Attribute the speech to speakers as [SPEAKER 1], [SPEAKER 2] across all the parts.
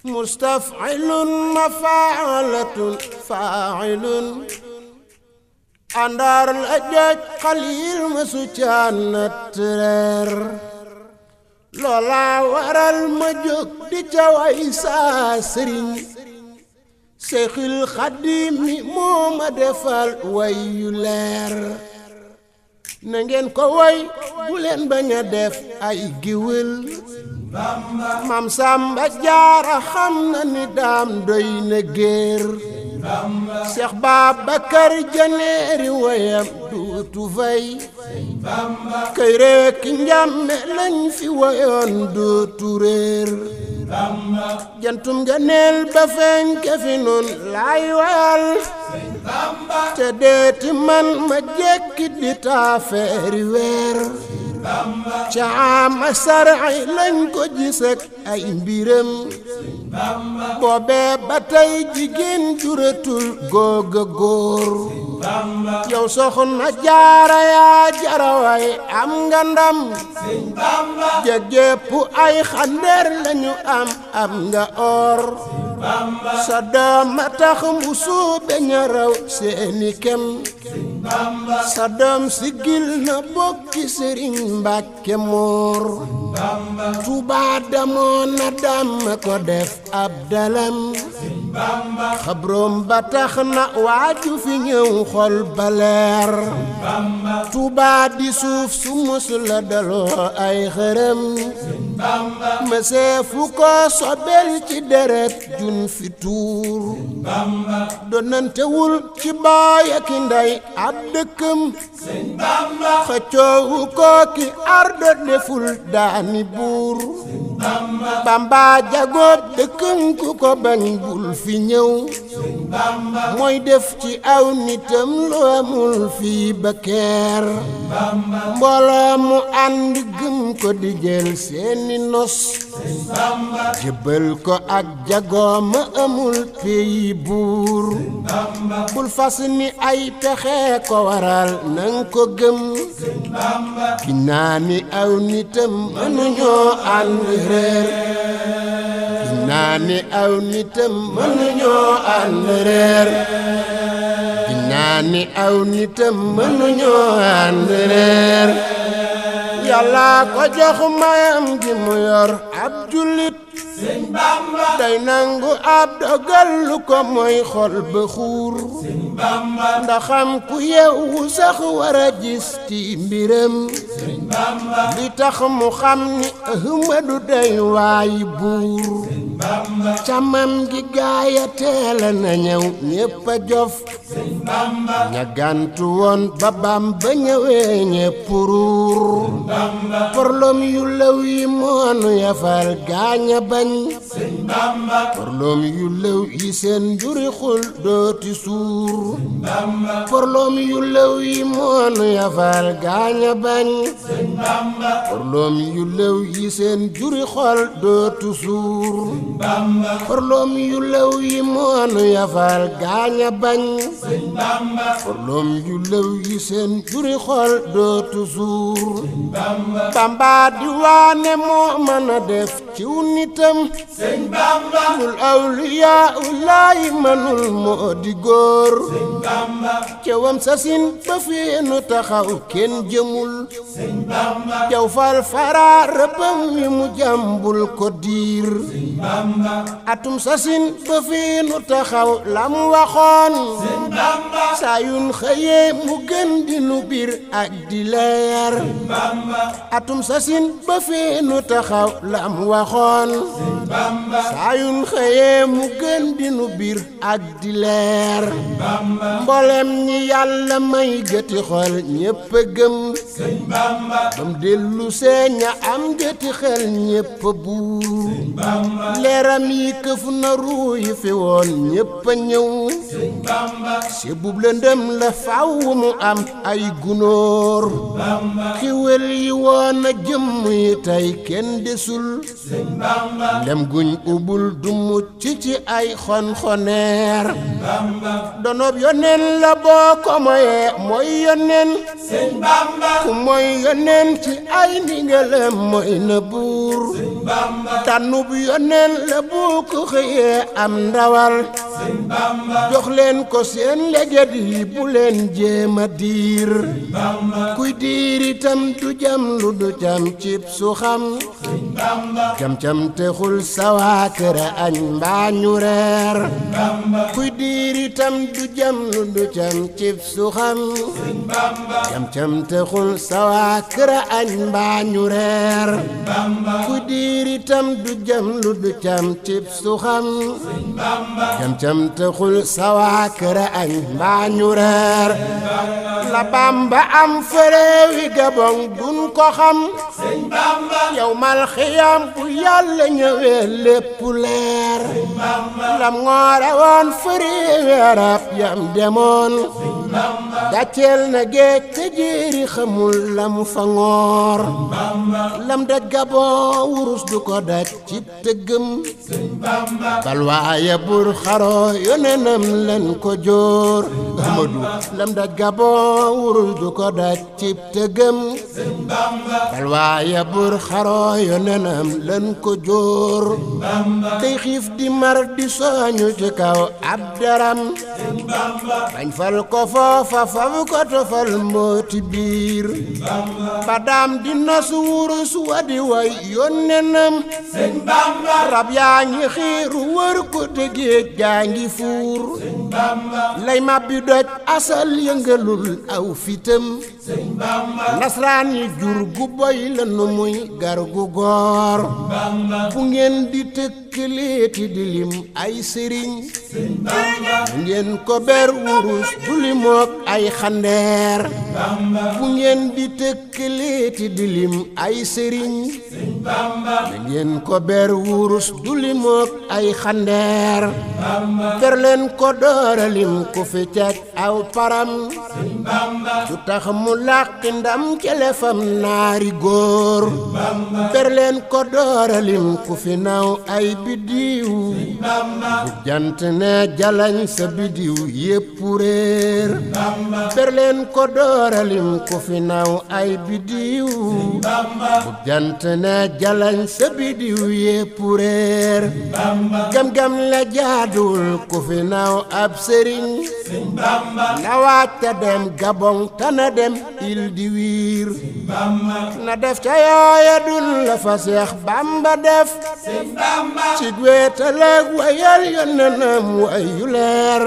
[SPEAKER 1] مستفعل مفاعلة فاعل أندار الأجاج قليل مسوچان ترير لولا ورال مجوك دي جواي ساسرين شيخ الخديم موما دفال ويو لير نانген كو way bu len baña def ay giwel Mam Samba Jaara xam na ni daam doy na géer Cheikh Babacar Janeeri wayam duutu fay kay rek njàmme lañ fi wayoon dootu réer jantum ganeel ba fenke fi nun laay wayal te deeti man ma jekki di taafeeri weer caama sarci lañ ko gis ak ay mbiram boobee ba tey jigéen juratul googa góor yow soxna Jaara yaa jaraway am nga ndam jeggeepu ay xandeer lañu am nga or sa doom ma tax mu suube ñaraw seeni kem sa doom sigil na bokki Sëriñ Mbàkke Moor Tuubaa damoo na dam ko def ab dalam xabroom ba tax na waaju fi ñëw xol ba leer Tuubaa di suuf su mus la daloo ay xërëm mësee fu ko sobel ci deret jun fi tuur donantewul ci baay ak ndey ab dëkkam xëccoowu ko ki ardo deful daani buur Bamba jagoob dëkkam ku ko bañ bul fi ñëw mooy def ci aw nitam lu amul fii ba keer mbooloo mu ànd gëm ko di jël seeni nos jébbal ko ak jagooma amul peyi buur bul fas ni ay pexe ko waral nang ko gëm ki naa ni aw nitam mënuñoo ànd réer ki naa ni aw nitam mënuñoo ànd réer ki naa ni aw nitam mënuñoo ànd réer Yàlla ko jox mayam gi mu yor ab jullit Sëñ Bamba day nangu ab dogal lu ko mooy xol ba xuur Sëñ Bamba ndaxam ku yeewu sax war a gis ci mbiram Sëñ Bamba li tax mu xam ni Ahmadu day waayi buur Sëñ Bamba camam gi gaaya teela na ñëw ñépp a jof Sëñ Bamba ña gantu woon ba Bamba ñëwee ñépp ruur porlom yu lew yi moonu yafal gaaña bañ Sëñ Bamba porlom yu lew yi seen juri xul dooti suur porlom yu lew yi moonu yafal gaaña bañ Sëñ Bamba porlom yu lew yi seen juri xol dootu suur porlom yu lew yi moonu yafal gaaña bañ Sëñ Bamba porlom yu lew yi seen juri xol dootu suur Bamba di waane moo mën a def ciw nitam Sëñ Bamba mul awliyaa ulaayi manul moo di góor Sëñ Bamba cewam sasin ba fii nu taxaw kenn jëmul Sëñ Bamba jaw fal fara rëbbam yi mu jàmbul ko diir Sëñ Bamba atum sasin ba fii nu taxaw lam waxoon Sëñ Bamba saa yun xëyee mu gën di nu biir ak di leer Sëñ Bamba atum sasin ba fii nu taxaw lam waxoon Sëñ Bamba saa yun xëyee mu gën di nu biir ak di leer Bamba mboolem ñi Yàlla may gëti xol ñépp a gëm Sëñ Bamba bam dellu seeña am gëti xel ñépp a buur Bamba leeram yi këf na ruu yi fi woon ñépp a ñëw Sëñ Bamba si bub lëndëm la faw mu am ay gunóor Bamba xiwel yi woon a jëmm yi tey kenn desul Sëñ Bamba lem guñ ubul du mucc ci ay xonxoneer Bamba donob yoneen la boo ko moyee mooy yoneen Sëñ Bamba ku mooy yoneen ci ay ndigalam mooy na buur tànnub yoneen la bu ko xëyee am ndawal jox leen ko seen leget yi bu leen jéema diir kuy diir itam du jam lu du cam cib su xam cam-cam texul sawaa kër añ mbaa ñu reer kuy diir itam du jam lu du cam cib su xam cam-cam texul sawaa kër añ mbaa ñu reer kuy diir itam du jam lu du cam cib su xam cam-cam texul sawaa kër añ mbaa ñu reer la Bamba am fëreewi Gabon dun ko xam yow mal xiyam bu Yàlla ñëwee lépp leer lam ngoore woon fëreewi arab yam demoon gàcceel na géej te jéeri xamul lam fa ngoor lam daj Gabon wurus du ko daj ci tëggëm bal waaye bur xaroo yonenam len ko jóor Ahmadu lam daj Gabon wurus du ko daj ci tëggëm bal waaye bur xaroo yonenam len ko jóor tey xiif di mar di soñu ci kaw ab daram bañ fal ko foofa faf ko tofal mbooti biir ba daam di nos wurus wa di way yonenam rab yaa ngi xiiru wër ko te géej gaa ngi fuur lay mabbi doj asal yëngalul aw fitam nasraan yi jur gu boy la nu muy gar gu goor bu ngeen di tëkkaleeti di lim ay sëriñ ngeen ko ber wurus du limook ay xandeer bu ngeen di tëkkaleeti di lim ay sëriñ ngeen ko ber wurus du limook ay xandeer ter leen ko dooralim ku fi teg aw param du tax mu làqi ndam kelefam naari góor ter leen ko dooralim ku fi naw ay bidiw bu jant ne jalañ sa bidiw yépp réer ter leen ko dooralim ku fi naw ay bidiw bu jant ne jalañ sa bidiw yépp réer gam-gam la jaaduwul ku fi naw ab sëriñ na waaj ta dem Gabon ta na dem il di wiir na def ca yooya dun la fa Seex Bamba def ci wéetal ak wayal yonenam wayu leer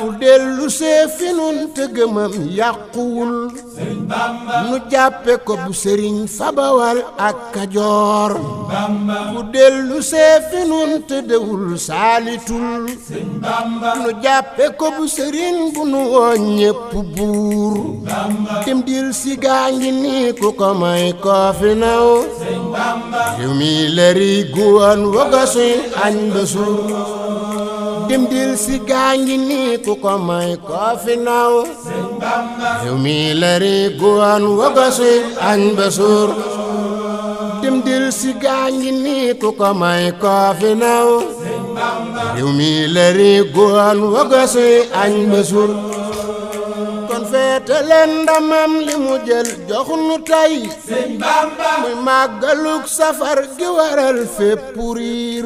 [SPEAKER 1] ku dellu see fi nun te gëmam yàquwul nu jàppe ko bu sëriñ fa Bawal ak Kajoor ku dellu see fi nun te dewul saalitul nu jàppe ko bu sëriñ bu nu woon ñépp buur tim dil si gaa ngi nii ku ko may koo fi naw yu mi lëri guwoon wogasuy añ ba suur tim dil si gaa ngi nii ku ko may koo fi naw yu mi lëri guwoon wogasuy añ ba suur tim dil si gaa ngi nii ku ko may koo fi naw yu mi lëri guwoon wogasuy añ ba suur kon feete leen ndamam li mu jël jox nu tey muy màggaluk safar gi waral fépp riir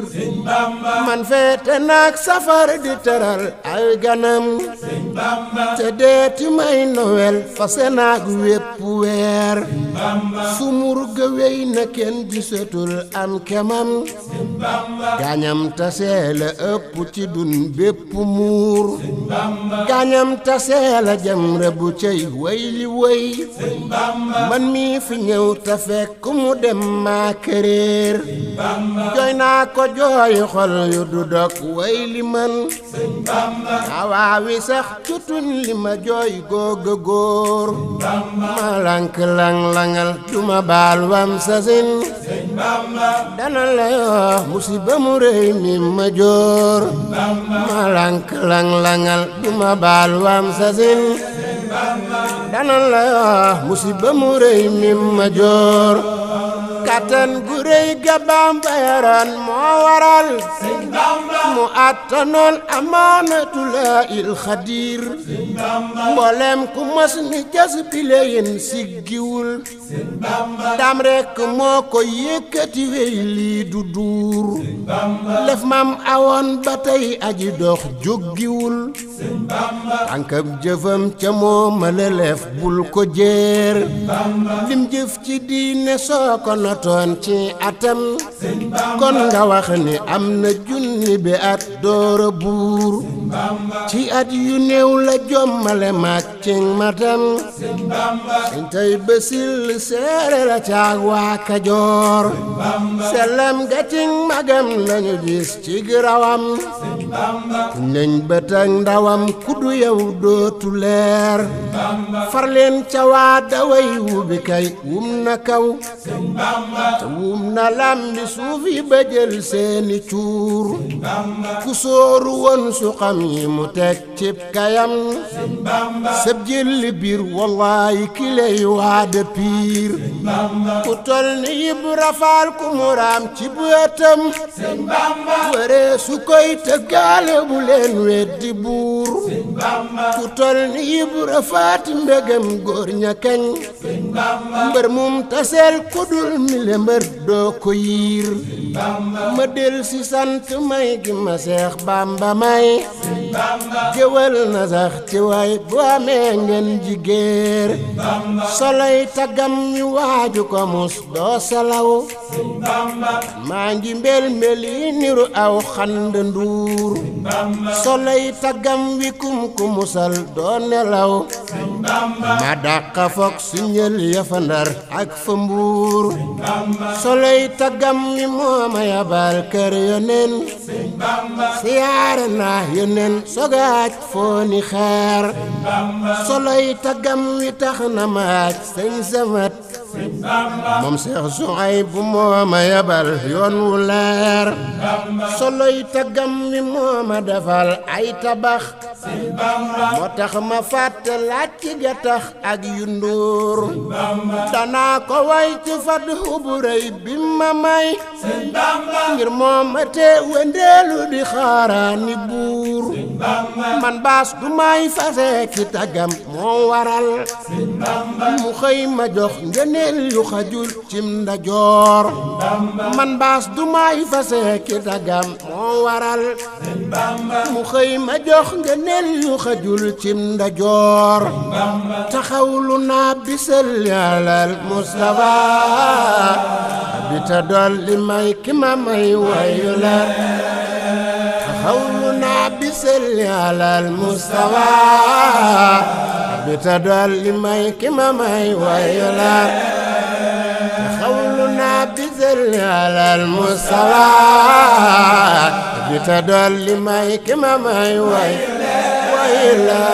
[SPEAKER 1] man feete naak safar di teral ay ganam te deeti may Nowel fase naak wépp weer sumur ga wey na kenn gisatul am kemam gaañam tasee la ëpp ci dun bépp muur gaañam tasee la jam rebu cey way li way man mi fi ñëw ta fekk mu dem maa këréer jooy naa ko jooy xol yu du dog way li man awaawi sax cutun li ma jooy googa góor ma lank lang-langal duma baal wam sasin dana la yoo musiba mu rëy mi ma joor ma lank lang-langal duma baal wam sasin dana la yoo musiba mu rëy mi ma joor kattan gu rëy ga Bamba yoroon moo waral mu mu attanoon amaanatu laa il xadiir mboolem ku mos ni jas bile yen siggiwul ndam rekk moo ko yëkkati wey lii du duur lef mam awoon ba tey aji dox jóggiwul tànkab jëfam ca moo ma lelef bul ko jéer lim jëf ci diine soo ko notoon ci atam kon nga wax ni am na junni bi at doora buur ci at yu néew la jommale maag ci matam sëñ tey bësil seere la caag waa Kajoor sellam ga ci magam lañu gis ci rawam nañ bët ak ndawam kuddu yow dootu leer far leen ca waa daway wubi kay wum na kaw te wum na lambi suuf yi ba jël seeni cuur ku sóoru woon su xam yi mu teg cib kayam sëb jëlli biir wallaahi ki lay waade piir ku tol ni Ibra Faal ku muraam ci bëtam wëree su koy tëggaale bu leen weddi buur ku tol ni Ibra Faati mbégam góor ña kañ mbër mum taseel ku dul mile mbër doo ko yiir ma del si sant may gi ma Seex Bamba may géwël na sax ci way bu amee ngeen jigéer soloy tagam ñu waaju ko mus doo salaw maa ngi mbel mbeli niru aw xand nduur soloy tagam wi kum ku musal doo nelaw ma dàqa fok su ñël ya fa Ndar ak fa Mbuur soloy tagam wi mooma yabal kër yonen siyaare naa yonen sogaaj foo ni xeer soloy tagam wi tax na maaj sëñ samat moom Seex Suhaybu mooma yabal yoon wu leer soloy tagam wi mooma defal ay tabax moo tax ma fàtte laaj ci ga tax ak yu nduur danaa ko way ci Fathu bu rëy bi ma may ngir mooma te wendeelu di xaaraani buur man baas du may fase ki tagam moo waral mu xëy ma jox ngëneel yu xajul cim ndajoor man baas du may fase ki tagam moo waral mu xëy ma jox ngëneel yu xajul cim ndajoor taxawlu naa bisal yàllal Mustafa bi ta dolli may ki ma may wayu la taxawlu naa bisal yàllal Mustafa bi ta dolli may ki ma may wayu la taxawlu naa bisal yàllal Mustafa bi ta dolli may ki ma may wayu la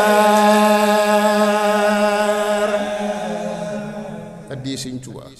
[SPEAKER 1] addi Sëñ Tuubaa